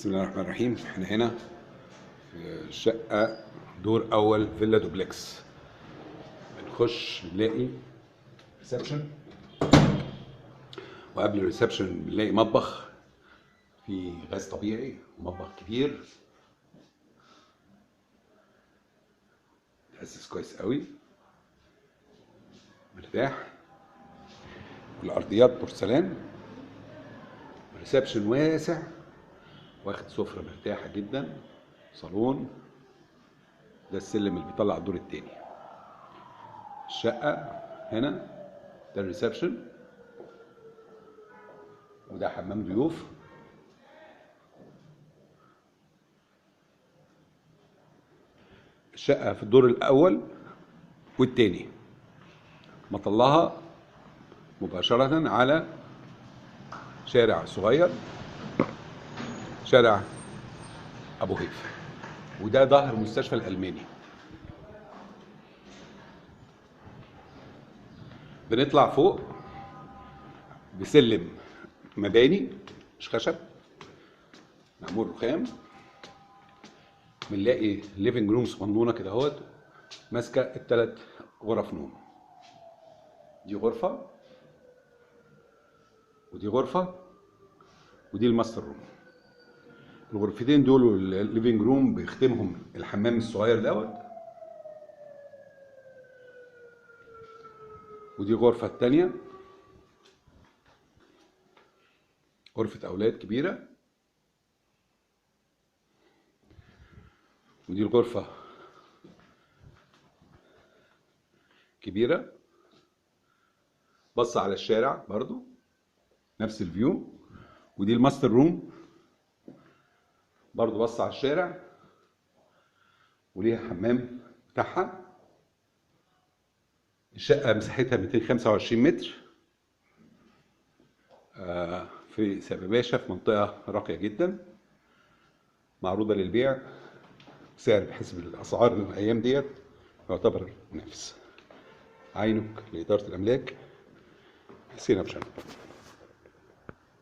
بسم الله الرحمن الرحيم. احنا هنا في شقة دور أول فيلا دوبلكس. بنخش نلاقي ريسبشن، وقبل الريسبشن بنلاقي مطبخ فيه غاز طبيعي ومطبخ كبير متأسس كويس قوي مرتاح، والأرضيات بورسلان، ريسبشن واسع واخد سفرة مرتاحة جدا، صالون، ده السلم اللي بيطلع الدور التاني. الشقة هنا ده الريسبشن، وده حمام ضيوف. الشقة في الدور الأول والتاني، مطلها مباشرة على شارع صغير، شارع أبو هيف، وده ظهر المستشفى الألماني. بنطلع فوق بسلم مباني مش خشب، معمول رخام. بنلاقي ليفنج روم صغنونه كده اهوت ماسكه الثلاث غرف نوم. دي غرفه، ودي غرفه، ودي الماستر روم. الغرفتين دول الليفنج روم بيختمهم الحمام الصغير دوت، ودي غرفه الثانيه، غرفه اولاد كبيره، ودي الغرفه كبيره بص على الشارع برضو نفس الفيو. ودي الماستر روم برضو بص على الشارع وليها حمام بتاعها. الشقة مساحتها 225 متر في سباباشة في منطقة راقية جدا، معروضة للبيع. سعر بحسب الأسعار الأيام ديت يعتبر منافس. عينك لإدارة الأملاك، حسين أبو شنب.